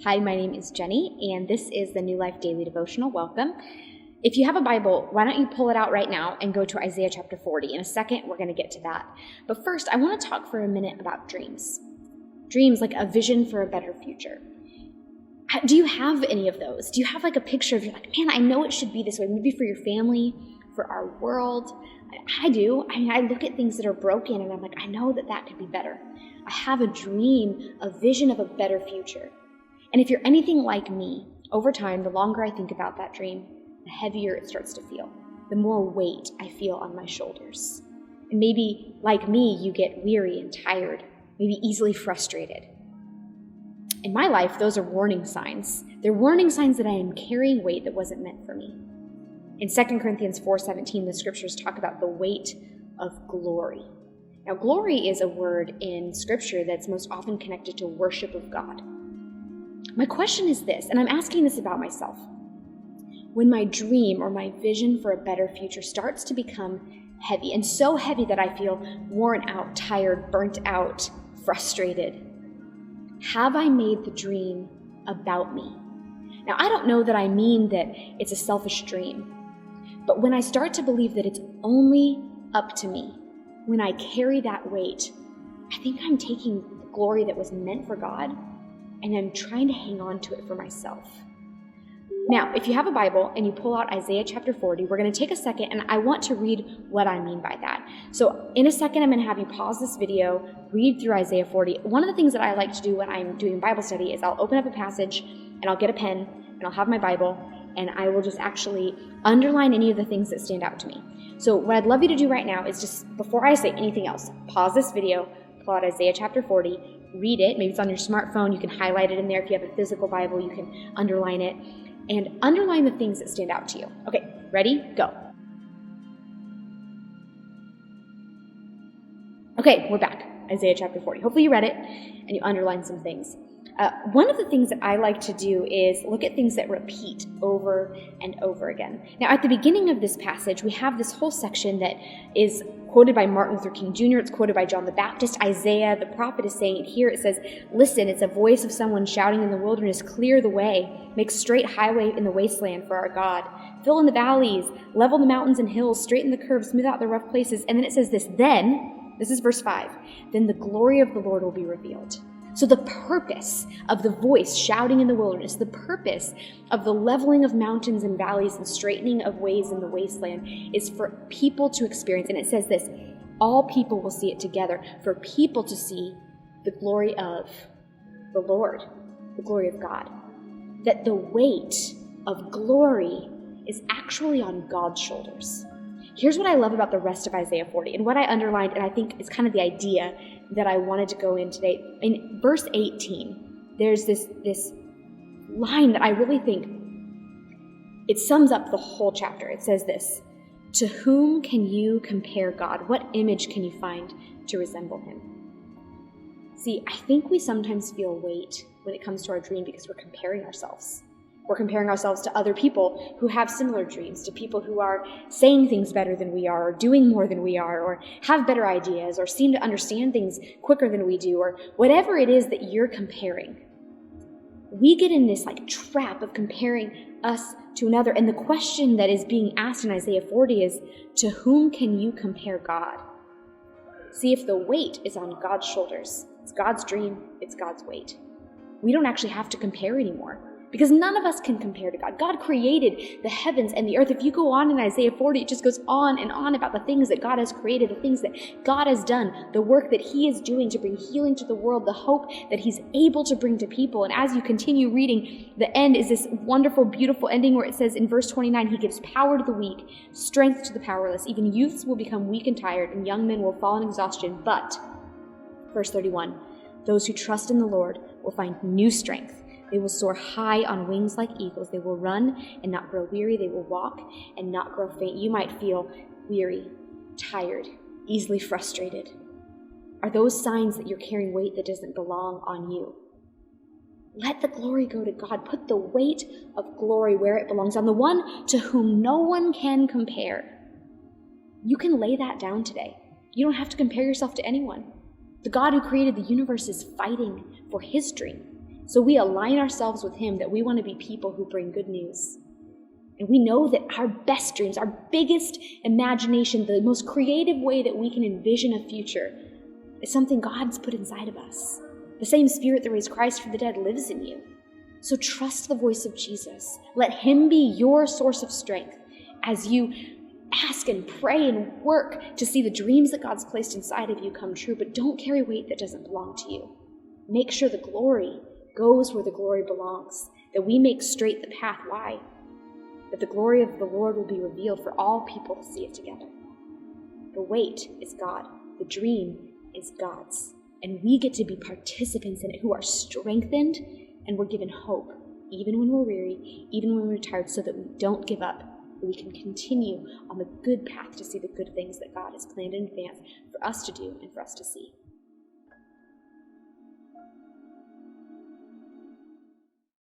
Hi, my name is Jenny, and this is the New Life Daily Devotional. Welcome. If you have a Bible, why don't you pull it out right now and go to Isaiah chapter 40. In a second, we're going to get to that. But first, I want to talk for a minute about dreams. Dreams, like a vision for a better future. Do you have any of those? Do you have like a picture of, you're like, man, I know it should be this way, maybe for your family, for our world? I do. I look at things that are broken and I'm like, I know that could be better. I have a dream, a vision of a better future. And if you're anything like me, over time, the longer I think about that dream, the heavier it starts to feel, the more weight I feel on my shoulders. And maybe, like me, you get weary and tired, maybe easily frustrated. In my life, those are warning signs. They're warning signs that I am carrying weight that wasn't meant for me. In 2 Corinthians 4:17, the scriptures talk about the weight of glory. Now, glory is a word in scripture that's most often connected to worship of God. My question is this, and I'm asking this about myself. When my dream or my vision for a better future starts to become heavy, and so heavy that I feel worn out, tired, burnt out, frustrated, have I made the dream about me? Now, I don't know that I mean that it's a selfish dream, but when I start to believe that it's only up to me, when I carry that weight, I think I'm taking the glory that was meant for God and I'm trying to hang on to it for myself. Now, if you have a Bible and you pull out Isaiah chapter 40, we're going to take a second and I want to read what I mean by that. So in a second, I'm going to have you pause this video, read through Isaiah 40. One of the things that I like to do when I'm doing Bible study is I'll open up a passage and I'll get a pen and I'll have my Bible and I will just actually underline any of the things that stand out to me. So what I'd love you to do right now is just, before I say anything else, pause this video, pull out Isaiah chapter 40, read it. Maybe it's on your smartphone. You can highlight it in there. If you have a physical Bible, you can underline it. And underline the things that stand out to you. Okay, ready? Go. Okay, we're back. Isaiah chapter 40. Hopefully you read it and you underlined some things. One of the things that I like to do is look at things that repeat over and over again. Now, at the beginning of this passage, we have this whole section that is quoted by Martin Luther King Jr., it's quoted by John the Baptist, Isaiah, the prophet is saying it here. It says, listen, it's a voice of someone shouting in the wilderness, clear the way, make straight highway in the wasteland for our God. Fill in the valleys, level the mountains and hills, straighten the curves, smooth out the rough places. And then it says this is verse 5, then the glory of the Lord will be revealed. So the purpose of the voice shouting in the wilderness, the purpose of the leveling of mountains and valleys and straightening of ways in the wasteland is for people to experience. And it says this, all people will see it together, for people to see the glory of the Lord, the glory of God. That the weight of glory is actually on God's shoulders. Here's what I love about the rest of Isaiah 40 and what I underlined, and I think is kind of the idea that I wanted to go in today. In verse 18, there's this line that I really think it sums up the whole chapter. It says this, to whom can you compare God? What image can you find to resemble him? See, I think we sometimes feel weight when it comes to our dream because we're comparing ourselves. We're comparing ourselves to other people who have similar dreams, to people who are saying things better than we are, or doing more than we are, or have better ideas, or seem to understand things quicker than we do, or whatever it is that you're comparing. We get in this trap of comparing us to another. And the question that is being asked in Isaiah 40 is, to whom can you compare God? See, if the weight is on God's shoulders, it's God's dream, it's God's weight. We don't actually have to compare anymore. Because none of us can compare to God. God created the heavens and the earth. If you go on in Isaiah 40, it just goes on and on about the things that God has created, the things that God has done, the work that he is doing to bring healing to the world, the hope that he's able to bring to people. And as you continue reading, the end is this wonderful, beautiful ending where it says in verse 29, he gives power to the weak, strength to the powerless. Even youths will become weak and tired, and young men will fall in exhaustion. But, verse 31, those who trust in the Lord will find new strength. They will soar high on wings like eagles. They will run and not grow weary. They will walk and not grow faint. You might feel weary, tired, easily frustrated. Are those signs that you're carrying weight that doesn't belong on you? Let the glory go to God. Put the weight of glory where it belongs, on the one to whom no one can compare. You can lay that down today. You don't have to compare yourself to anyone. The God who created the universe is fighting for his dream. So we align ourselves with him that we want to be people who bring good news. And we know that our best dreams, our biggest imagination, the most creative way that we can envision a future is something God's put inside of us. The same Spirit that raised Christ from the dead lives in you. So trust the voice of Jesus. Let him be your source of strength as you ask and pray and work to see the dreams that God's placed inside of you come true, but don't carry weight that doesn't belong to you. Make sure the glory goes where the glory belongs, that we make straight the path. Why? That the glory of the Lord will be revealed for all people to see it together. The weight is God. The dream is God's. And we get to be participants in it who are strengthened, and we're given hope, even when we're weary, even when we're tired, so that we don't give up. We can continue on the good path to see the good things that God has planned in advance for us to do and for us to see.